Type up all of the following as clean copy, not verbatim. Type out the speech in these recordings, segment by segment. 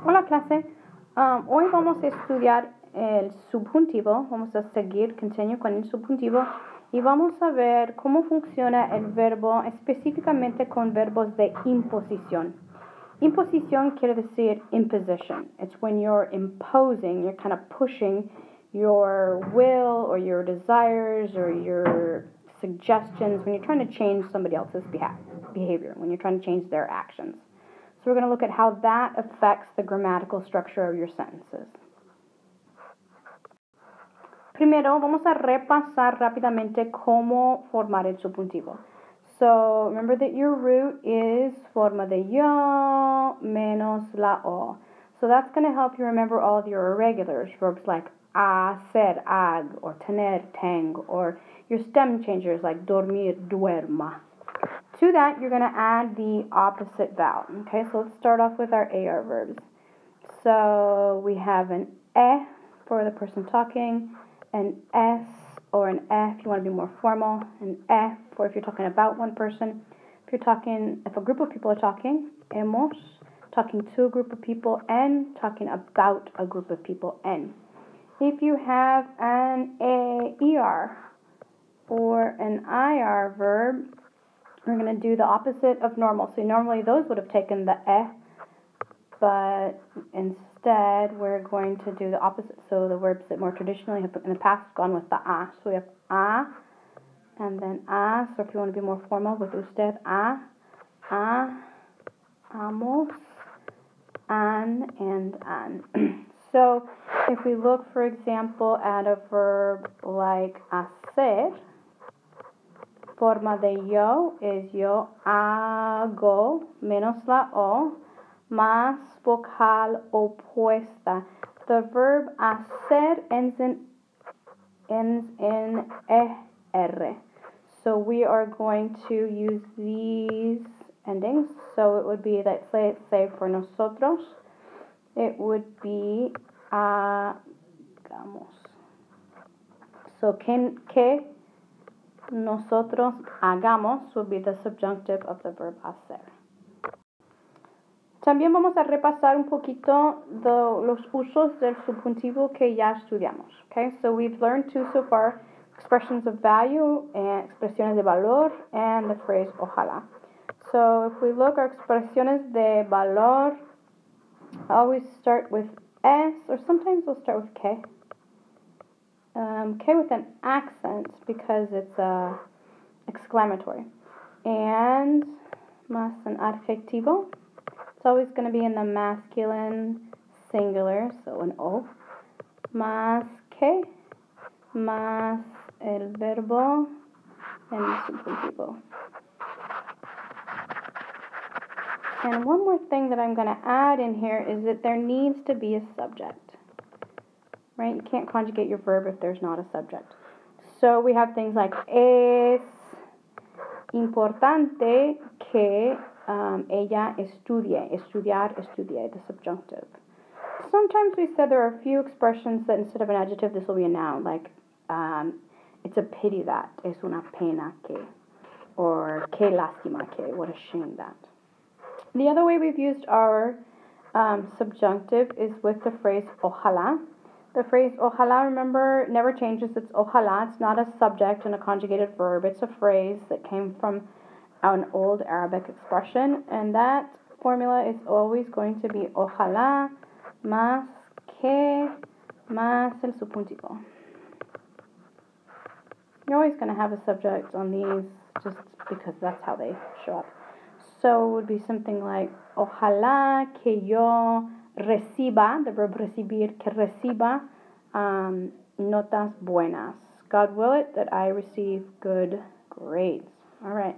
Hola clase, hoy vamos a estudiar el subjuntivo, vamos a seguir, continue con el subjuntivo y vamos a ver cómo funciona el verbo específicamente con verbos de imposición. Imposición quiere decir imposition. It's when you're imposing, you're kind of pushing your will or your desires or your suggestions when you're trying to change somebody else's behavior, when you're trying to change their actions. So we're going to look at how that affects the grammatical structure of your sentences. Primero, vamos a repasar rápidamente cómo formar el subjuntivo. So, remember that your root is forma de yo menos la o. So that's going to help you remember all of your irregulars, verbs like hacer, hag, or tener, teng, or your stem changers like dormir, duerma. To that, you're going to add the opposite vowel. Okay, so let's start off with our AR verbs. So we have an e for the person talking, an s or an f if you want to be more formal, an f for if you're talking about one person. If a group of people are talking, hemos, talking to a group of people, and talking about a group of people, en. If you have an er or an ir verb, we're going to do the opposite of normal. So normally those would have taken the but instead we're going to do the opposite. So the verbs that more traditionally have in the past gone with the a. So we have a and then a. So if you want to be more formal with usted, a, amos, an, and an. So if we look, for example, at a verb like hacer, forma de yo is yo hago menos la o más vocal opuesta. The verb hacer ends in er. So we are going to use these endings. So it would be, let's say for nosotros, it would be hagamos. So que nosotros hagamos would be the subjunctive of the verb hacer. También vamos a repasar un poquito los usos del subjuntivo que ya estudiamos. Okay, so we've learned two so far, expressions of value and expresiones de valor and the phrase ojalá. So if we look, our expresiones de valor always start with s, or sometimes we'll start with que. Que with an accent because it's exclamatory. And más an adjetivo. It's always going to be in the masculine singular, so an o. Más que, más el verbo, and el subjuntivo. And one more thing that I'm going to add in here is that there needs to be a subject. Right? You can't conjugate your verb if there's not a subject. So we have things like es importante que ella estudie, estudiar, estudie, the subjunctive. Sometimes we said there are a few expressions that instead of an adjective, this will be a noun, like it's a pity that, es una pena que, or que lástima que, what a shame that. The other way we've used our subjunctive is with the phrase ojalá. The phrase ojalá, remember, never changes. It's ojalá. It's not a subject and a conjugated verb. It's a phrase that came from an old Arabic expression, and that formula is always going to be ojalá más que más el subjuntivo. You're always going to have a subject on these just because that's how they show up. So it would be something like ojalá que yo reciba, the verb recibir, que reciba notas buenas. God will it that I receive good grades. All right.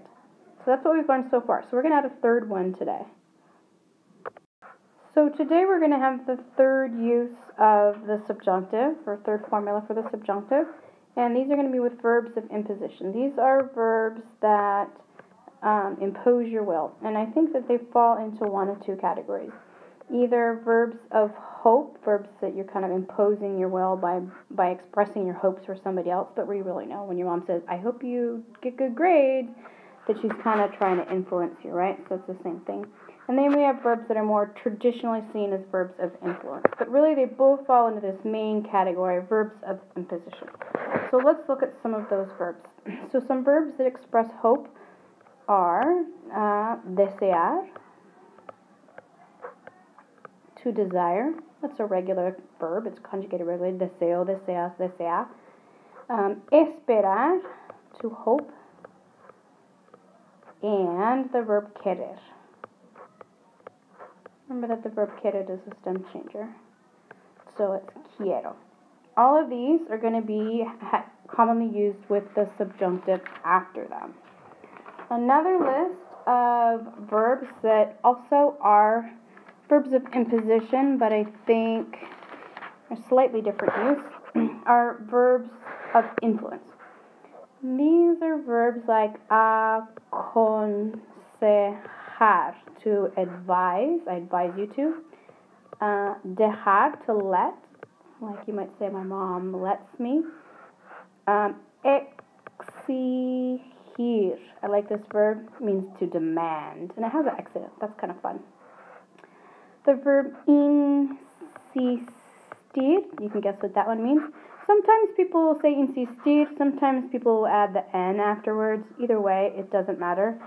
So that's what we've learned so far. So we're going to add a third one today. So today we're going to have the third use of the subjunctive, or third formula for the subjunctive. And these are going to be with verbs of imposition. These are verbs that impose your will. And I think that they fall into one of two categories. Either verbs of hope, verbs that you're kind of imposing your will by expressing your hopes for somebody else, but we really know when your mom says, I hope you get good grades, that she's kind of trying to influence you, right? So it's the same thing. And then we have verbs that are more traditionally seen as verbs of influence. But really they both fall into this main category, verbs of imposition. So let's look at some of those verbs. So some verbs that express hope are desear, to desire. That's a regular verb. It's conjugated regularly. Deseo, deseas, desea. Esperar, to hope. And the verb querer. Remember that the verb querer is a stem changer. So it's quiero. All of these are going to be commonly used with the subjunctive after them. Another list of verbs that also are verbs of imposition, but I think are slightly different use, are verbs of influence. These are verbs like aconsejar, to advise, I advise you to. Dejar, to let, like you might say my mom lets me. Exigir, I like this verb, means to demand, and it has an exit, that's kind of fun. The verb insistir, you can guess what that one means. Sometimes people will say insistir, sometimes people will add the N afterwards. Either way, it doesn't matter.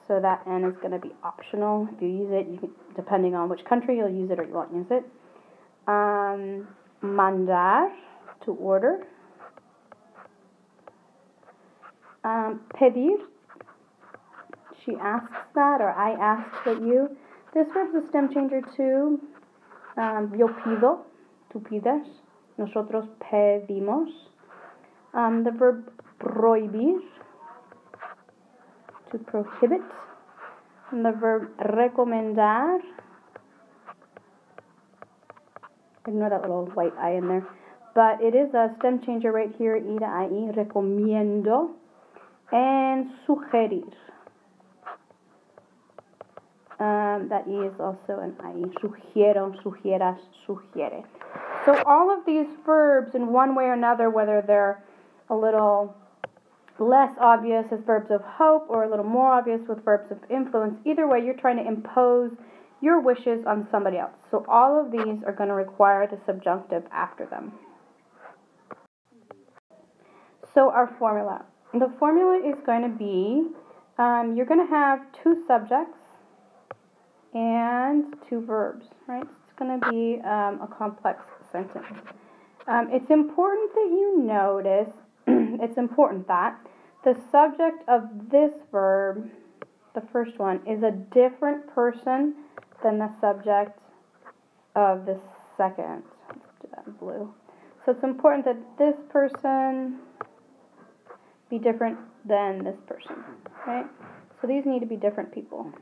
So that N is going to be optional. If you use it, you can, depending on which country you'll use it or you won't use it. Mandar, to order. Pedir, she asks that, or I ask that you. This verb's a stem changer too. Yo pido, tú pides. Nosotros pedimos. The verb prohibir, to prohibit. And the verb recomendar. Ignore that little white I in there. But it is a stem changer right here, I to I, recomiendo. And sugerir. That E is also an IE. Sugiero, sugieras, sugiere. So all of these verbs, in one way or another, whether they're a little less obvious as verbs of hope or a little more obvious with verbs of influence, either way, you're trying to impose your wishes on somebody else. So all of these are going to require the subjunctive after them. So our formula. The formula is going to be, you're going to have two subjects and two verbs, right? It's going to be a complex sentence. It's important that you notice, it's important that the subject of this verb, the first one, is a different person than the subject of the second. Let's do that in blue. So it's important that this person be different than this person, right? So these need to be different people.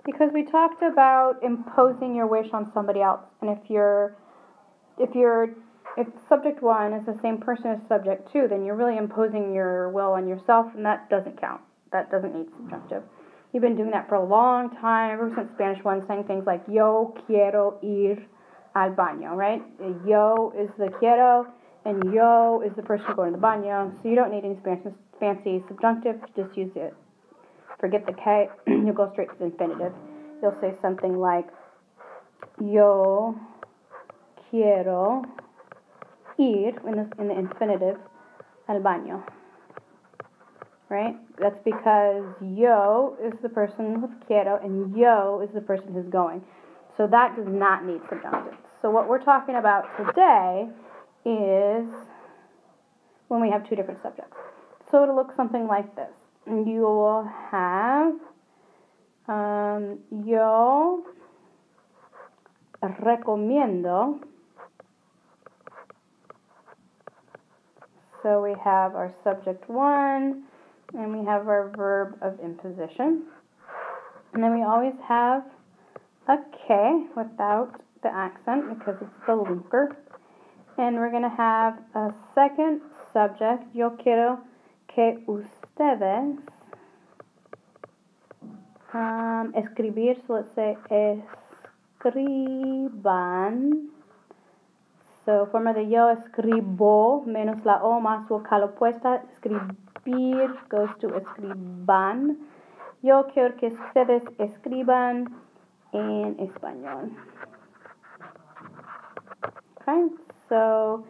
Because we talked about imposing your wish on somebody else, and if subject one is the same person as subject two, then you're really imposing your will on yourself, and that doesn't count. That doesn't need subjunctive. You've been doing that for a long time, ever since Spanish 1, saying things like yo quiero ir al baño, right? Yo is the quiero, and yo is the person going to the baño, so you don't need any fancy subjunctive, just use it. Forget the K, you'll go straight to the infinitive. You'll say something like, yo quiero ir, in the infinitive, al baño. Right? That's because yo is the person with quiero, and yo is the person who's going. So that does not need subjunctive. So what we're talking about today is when we have two different subjects. So it'll look something like this. You will have yo recomiendo. So we have our subject one, and we have our verb of imposition. And then we always have a K without the accent because it's the linker. And we're going to have a second subject, yo quiero que ustedes escribir, so let's say escriban. So forma de yo escribo menos la O más vocal opuesta, escribir goes to escriban. Yo quiero que ustedes escriban en español. Okay, so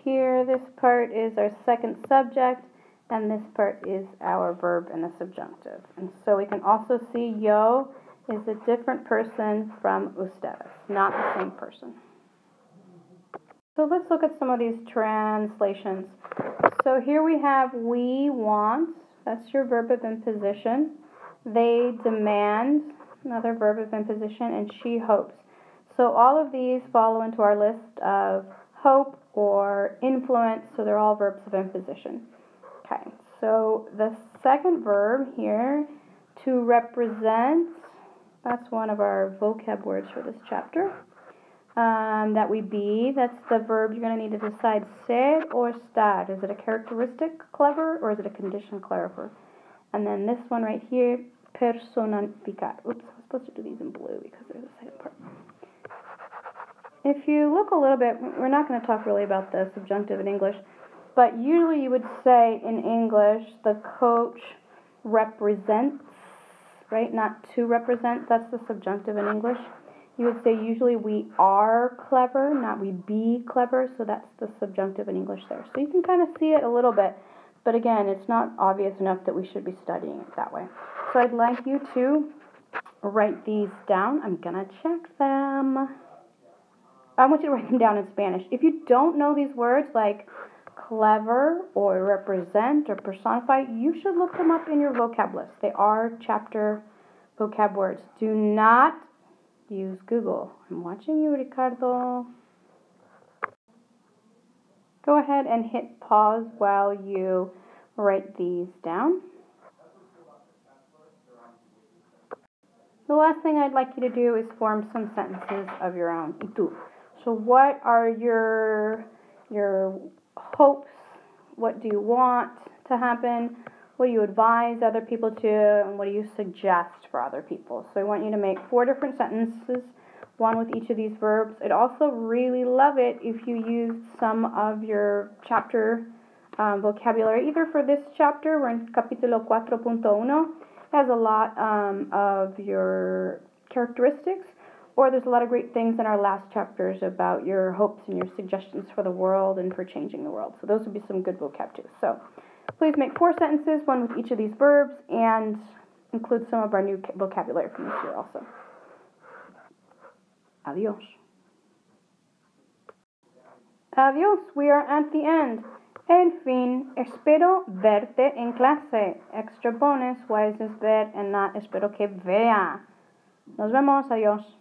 here this part is our second subject, and this part is our verb in the subjunctive. And so we can also see yo is a different person from ustedes, not the same person. So let's look at some of these translations. So here we have we want, that's your verb of imposition. They demand, another verb of imposition, and she hopes. So all of these follow into our list of hope or influence, so they're all verbs of imposition. Okay, so the second verb here, to represent, that's one of our vocab words for this chapter. That we be, that's the verb you're going to need to decide, ser or estar. Is it a characteristic clever or is it a condition clever? And then this one right here, personificar. Oops, I'm supposed to do these in blue because there's a second part. If you look a little bit, we're not going to talk really about the subjunctive in English, but usually you would say in English, the coach represents, right? Not to represent, that's the subjunctive in English. You would say usually we are clever, not we be clever, so that's the subjunctive in English there. So you can kind of see it a little bit, but again, it's not obvious enough that we should be studying it that way. So I'd like you to write these down. I'm going to check them. I want you to write them down in Spanish. If you don't know these words like clever or represent or personify, you should look them up in your vocab list. They are chapter vocab words. Do not use Google. I'm watching you, Ricardo. Go ahead and hit pause while you write these down. The last thing I'd like you to do is form some sentences of your own. Y tú. So what are your hopes? What do you want to happen? What do you advise other people to? And what do you suggest for other people? So I want you to make 4 different sentences, one with each of these verbs. I'd also really love it if you used some of your chapter vocabulary, either for this chapter, we're in capítulo 4.1, has a lot of your characteristics, or there's a lot of great things in our last chapters about your hopes and your suggestions for the world and for changing the world. So those would be some good vocab too. So please make 4 sentences, one with each of these verbs, and include some of our new vocabulary from this year also. Adios. Adios, we are at the end. En fin, espero verte en clase. Extra bonus, why is this ver and not espero que vea? Nos vemos, adios.